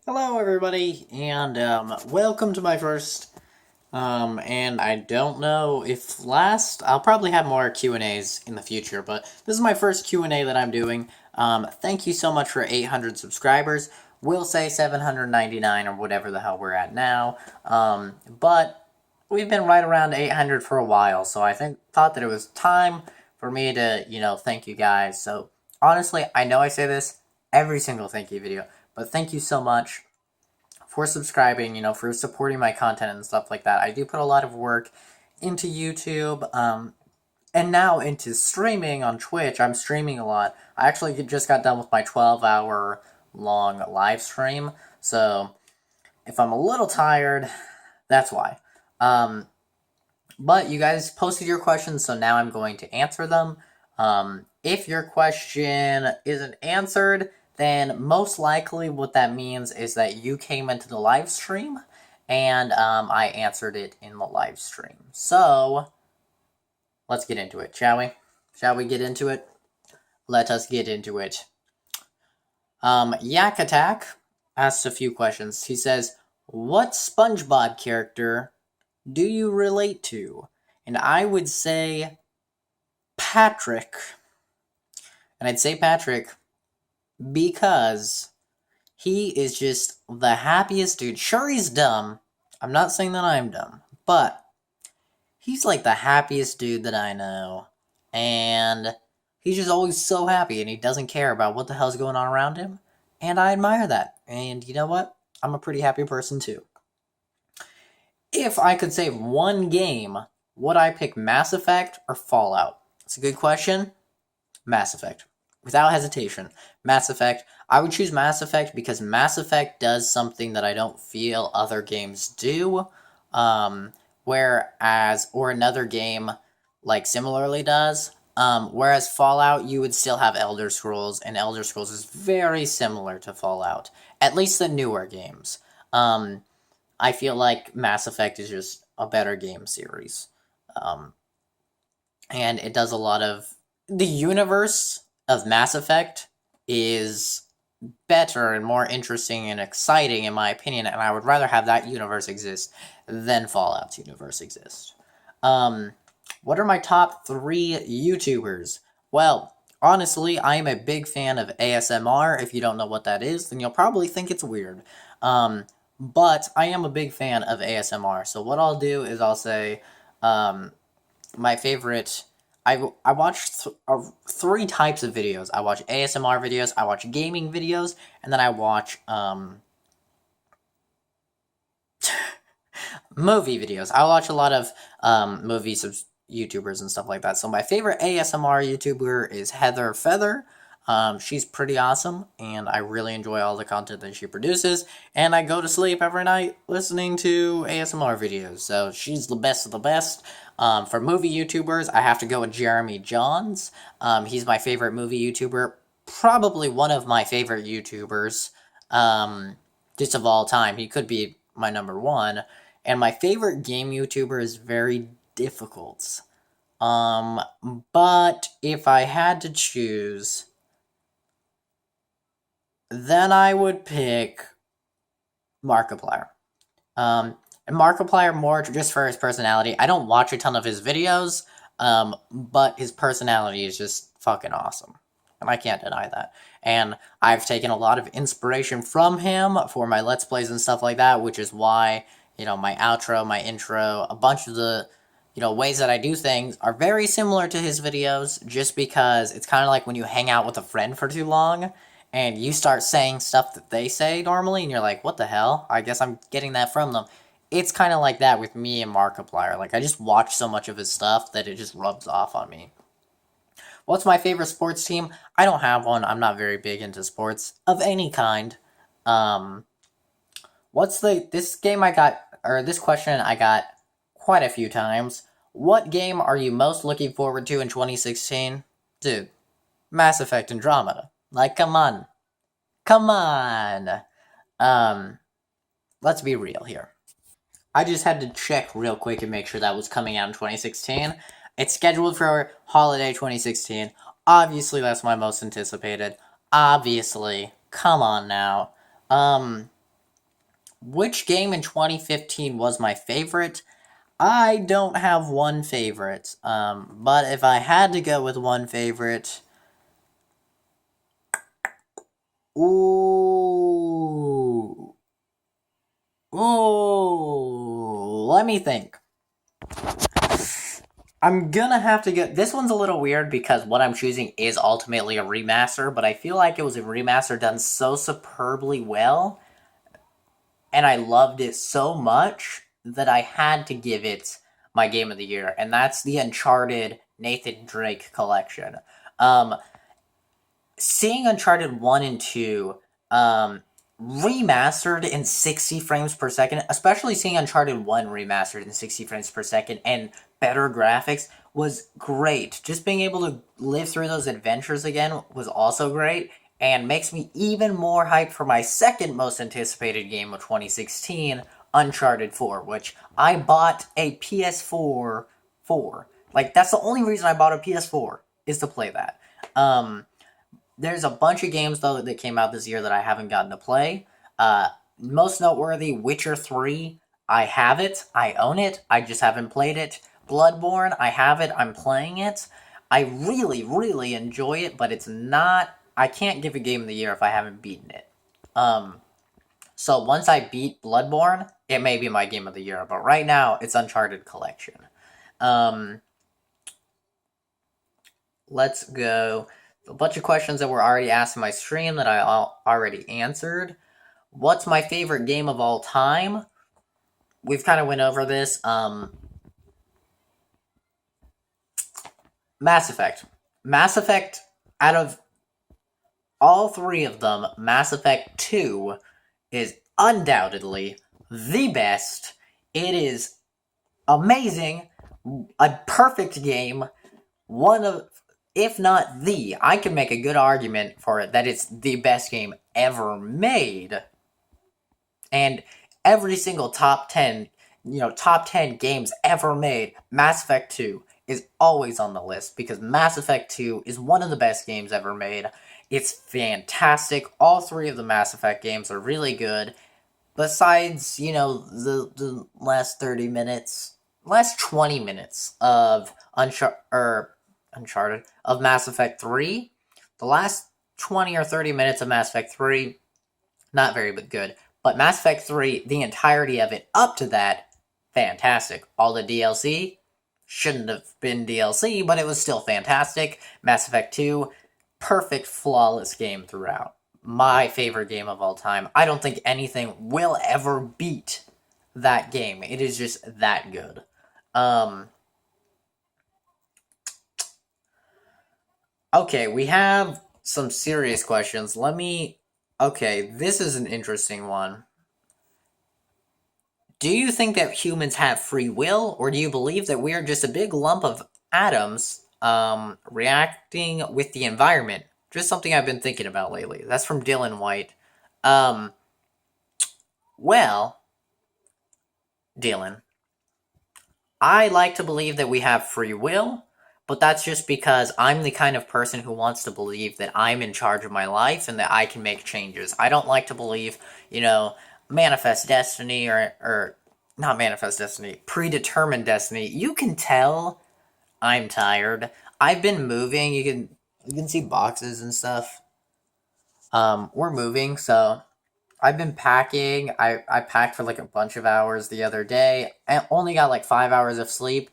Hello, everybody, and welcome to my first. And I don't know if I'll probably have more Q and A's in the future, but this is my first Q and A that I'm doing. Thank you so much for 800 subscribers. We'll say 799 or whatever the hell we're at now. But we've been right around 800 for a while, so I thought that it was time for me to thank you guys. So honestly, I know I say this every single thank you video, but thank you so much for subscribing, for supporting my content and stuff like that. I do put a lot of work into YouTube, and now into streaming on Twitch. I'm streaming a lot. I actually just got done with my 12-hour long live stream, so if I'm a little tired, that's why. But you guys posted your questions, so now I'm going to answer them. If your question isn't answered, then most likely what that means is that you came into the live stream and I answered it in the live stream. So let's get into it, shall we? Shall we get into it? Let us get into it. Yak Attack asks a few questions. He says, what SpongeBob character do you relate to? And I would say Patrick. And I'd say Patrick because he is just the happiest dude. Sure, he's dumb. I'm not saying that I'm dumb, but he's like the happiest dude that I know. And he's just always so happy and he doesn't care about what the hell's going on around him. And I admire that. And you know what? I'm a pretty happy person too. If I could save one game, would I pick Mass Effect or Fallout? It's a good question. Mass Effect. Without hesitation. Mass Effect. I would choose Mass Effect because Mass Effect does something that I don't feel other games do. Or another game like similarly does. Whereas Fallout, you would still have Elder Scrolls, and Elder Scrolls is very similar to Fallout. At least the newer games. I feel like Mass Effect is just a better game series. And it does a lot of. The universe of Mass Effect is better and more interesting and exciting, in my opinion, and I would rather have that universe exist than Fallout's universe exist. What are my top 3 YouTubers? Well, honestly, I am a big fan of ASMR. If you don't know what that is, then you'll probably think it's weird. But I am a big fan of ASMR. So what I'll do is I'll say my favorite. I watch 3 types of videos. I watch ASMR videos, I watch gaming videos, and then I watch movie videos. I watch a lot of movies of YouTubers and stuff like that. So my favorite ASMR YouTuber is Heather Feather. She's pretty awesome, and I really enjoy all the content that she produces. And I go to sleep every night listening to ASMR videos. So she's the best of the best. For movie YouTubers, I have to go with Jeremy Johns. He's my favorite movie YouTuber. Probably one of my favorite YouTubers. Just of all time. He could be my number 1. And my favorite game YouTuber is very difficult. But if I had to choose, then I would pick Markiplier. And Markiplier more just for his personality. I don't watch a ton of his videos, but his personality is just fucking awesome. And I can't deny that. And I've taken a lot of inspiration from him for my Let's Plays and stuff like that, which is why, my outro, my intro, a bunch of the, ways that I do things are very similar to his videos, just because it's kind of like when you hang out with a friend for too long, and you start saying stuff that they say normally, and you're like, what the hell? I guess I'm getting that from them. It's kind of like that with me and Markiplier. Like, I just watch so much of his stuff that it just rubs off on me. What's my favorite sports team? I don't have one. I'm not very big into sports of any kind. Um, this game I got, or this question I got quite a few times. What game are you most looking forward to in 2016? Dude, Mass Effect Andromeda. Like, come on. Come on. Um, let's be real here. I just had to check real quick and make sure that was coming out in 2016. It's scheduled for holiday 2016. Obviously, that's my most anticipated. Obviously. Come on now. Which game in 2015 was my favorite? I don't have one favorite. But if I had to go with one favorite, ooh, let me think. I'm gonna have to get. This one's a little weird because what I'm choosing is ultimately a remaster, but I feel like it was a remaster done so superbly well, and I loved it so much that I had to give it my game of the year, and that's the Uncharted Nathan Drake collection. Um, Seeing Uncharted 1 and 2 um, remastered in 60 frames per second, especially seeing Uncharted 1 remastered in 60 frames per second and better graphics was great. Just being able to live through those adventures again was also great and makes me even more hyped for my second most anticipated game of 2016, Uncharted 4, which I bought a PS4 for. Like, that's the only reason I bought a PS4 is to play that. Um, there's a bunch of games though that came out this year that I haven't gotten to play. Most noteworthy, Witcher 3. I have it. I own it. I just haven't played it. Bloodborne. I have it. I'm playing it. I really, really enjoy it, but it's not. I can't give a game of the year if I haven't beaten it. Um, so once I beat Bloodborne, it may be my game of the year. But right now, it's Uncharted Collection. Um, let's go. A bunch of questions that were already asked in my stream that I already answered. What's my favorite game of all time? We've kind of went over this. Mass Effect. Mass Effect, out of all three of them, Mass Effect 2 is undoubtedly the best. It is amazing, a perfect game, one of, if not the, I can make a good argument for it that it's the best game ever made. And every single top 10 games ever made, Mass Effect 2 is always on the list because Mass Effect 2 is one of the best games ever made. It's fantastic. All three of the Mass Effect games are really good. Besides, the last 30 minutes, last 20 minutes of Uncharted, of Mass Effect 3, the last 20 or 30 minutes of Mass Effect 3, not very but good. But Mass Effect 3, the entirety of it up to that, fantastic. All the DLC shouldn't have been DLC, but it was still fantastic. Mass Effect 2, perfect, flawless game throughout. My favorite game of all time. I don't think anything will ever beat that game. It is just that good. Okay, we have some serious questions. Okay, this is an interesting one. Do you think that humans have free will, or do you believe that we are just a big lump of atoms reacting with the environment? Just something I've been thinking about lately. That's from Dylan White. Um, well, Dylan, I like to believe that we have free will, but that's just because I'm the kind of person who wants to believe that I'm in charge of my life and that I can make changes. I don't like to believe, manifest destiny or not manifest destiny, predetermined destiny. You can tell I'm tired. I've been moving. You can see boxes and stuff. We're moving, so I've been packing. I packed for like a bunch of hours the other day. I only got like 5 hours of sleep.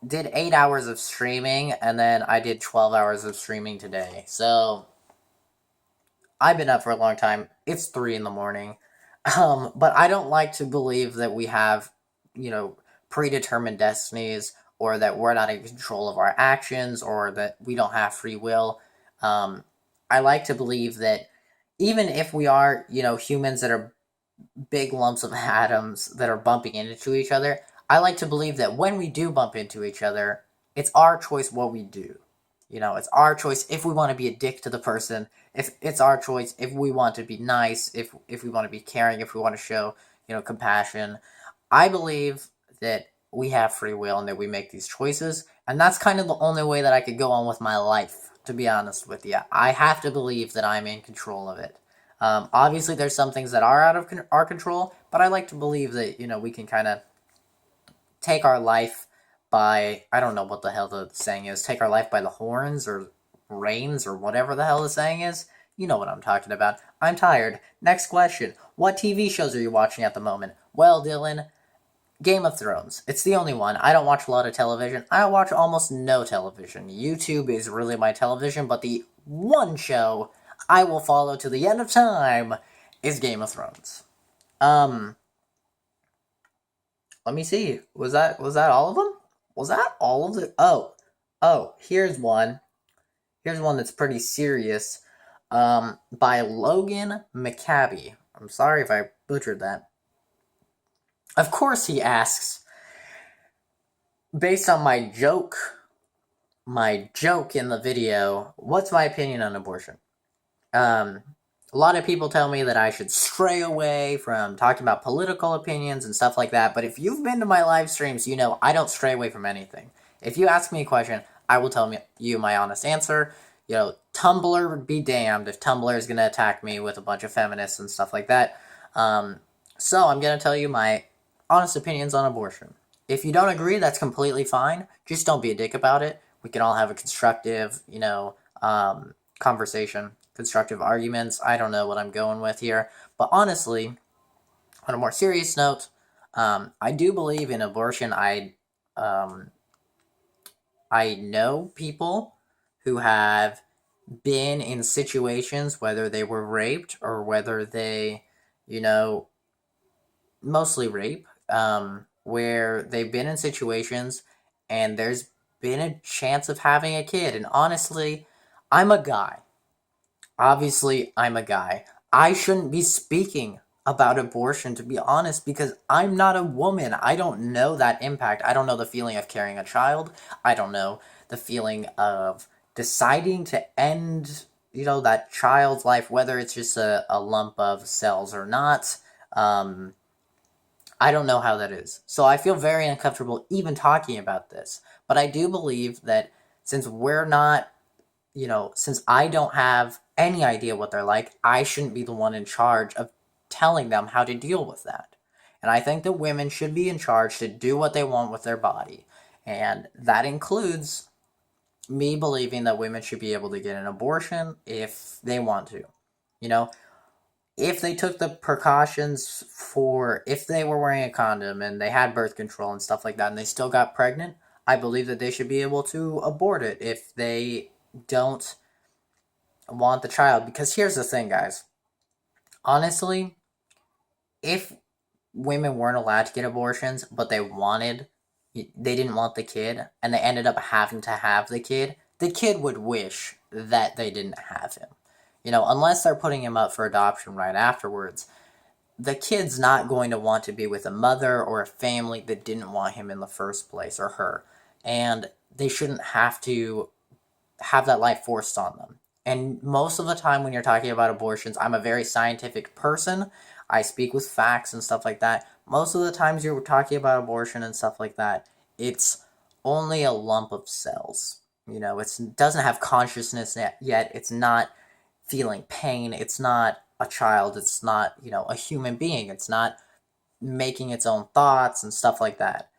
Did 8 hours of streaming, and then I did 12 hours of streaming today. So I've been up for a long time. It's 3 in the morning. But I don't like to believe that we have, predetermined destinies or that we're not in control of our actions or that we don't have free will. Um, I like to believe that even if we are, humans that are big lumps of atoms that are bumping into each other, I like to believe that when we do bump into each other, it's our choice what we do. It's our choice if we want to be a dick to the person, if it's our choice if we want to be nice, if we want to be caring, if we want to show, compassion. I believe that we have free will and that we make these choices, and that's kind of the only way that I could go on with my life, to be honest with you. I have to believe that I'm in control of it. Obviously, there's some things that are out of our control, but I like to believe that, we can kind of take our life by, I don't know what the hell the saying is, take our life by the horns or reins or whatever the hell the saying is. You know what I'm talking about. I'm tired. Next question. What TV shows are you watching at the moment? Well, Dylan, Game of Thrones. It's the only one. I don't watch a lot of television. I watch almost no television. YouTube is really my television, but the one show I will follow to the end of time is Game of Thrones. Let me see. Was that all of them? Was that all of the? Oh, here's one. Here's one that's pretty serious. By Logan McCabe. I'm sorry if I butchered that. Of course, he asks, based on my joke in the video, what's my opinion on abortion? A lot of people tell me that I should stray away from talking about political opinions and stuff like that, but if you've been to my live streams, you know I don't stray away from anything. If you ask me a question, I will tell you my honest answer. Tumblr would be damned if Tumblr is going to attack me with a bunch of feminists and stuff like that. So I'm going to tell you my honest opinions on abortion. If you don't agree, that's completely fine. Just don't be a dick about it. We can all have a constructive, conversation, constructive arguments. I don't know what I'm going with here. But honestly, on a more serious note, I do believe in abortion. I know people who have been in situations, whether they were raped or whether they, mostly rape, where they've been in situations and there's been a chance of having a kid. And honestly, I'm a guy. Obviously, I'm a guy. I shouldn't be speaking about abortion, to be honest, because I'm not a woman. I don't know that impact. I don't know the feeling of carrying a child. I don't know the feeling of deciding to end, that child's life, whether it's just a lump of cells or not. I don't know how that is. So I feel very uncomfortable even talking about this. But I do believe that since we're not, since I don't have any idea what they're like, I shouldn't be the one in charge of telling them how to deal with that. And I think that women should be in charge to do what they want with their body. And that includes me believing that women should be able to get an abortion if they want to. If they took the precautions if they were wearing a condom and they had birth control and stuff like that and they still got pregnant, I believe that they should be able to abort it if they don't want the child. Because here's the thing, guys. Honestly, if women weren't allowed to get abortions, but they didn't want the kid, and they ended up having to have the kid would wish that they didn't have him. Unless they're putting him up for adoption right afterwards, the kid's not going to want to be with a mother or a family that didn't want him in the first place, or her. And they shouldn't have to have that life forced on them. And most of the time when you're talking about abortions, I'm a very scientific person. I speak with facts and stuff like that. Most of the times you're talking about abortion and stuff like that, it's only a lump of cells. It doesn't have consciousness yet. It's not feeling pain. It's not a child. It's not, a human being. It's not making its own thoughts and stuff like that.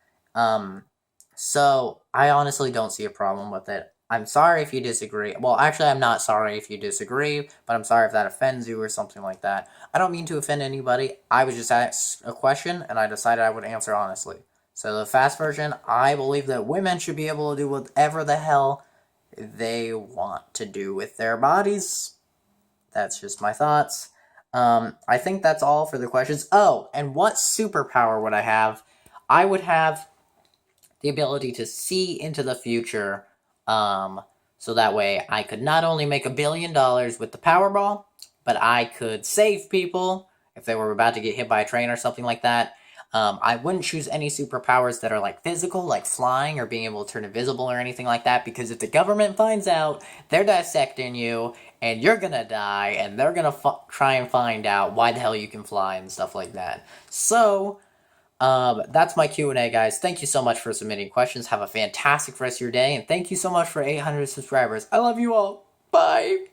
So I honestly don't see a problem with it. I'm sorry if you disagree. Well, actually, I'm not sorry if you disagree, but I'm sorry if that offends you or something like that. I don't mean to offend anybody. I was just asked a question, and I decided I would answer honestly. So the fast version, I believe that women should be able to do whatever the hell they want to do with their bodies. That's just my thoughts. I think that's all for the questions. Oh, and what superpower would I have? I would have the ability to see into the future, so that way I could not only make $1 billion with the Powerball, but I could save people if they were about to get hit by a train or something like that. I wouldn't choose any superpowers that are like physical, like flying or being able to turn invisible or anything like that, because if the government finds out, they're dissecting you and you're gonna die, and they're gonna try and find out why the hell you can fly and stuff like that. So, that's my Q&A, guys. Thank you so much for submitting questions. Have a fantastic rest of your day, and thank you so much for 800 subscribers. I love you all. Bye!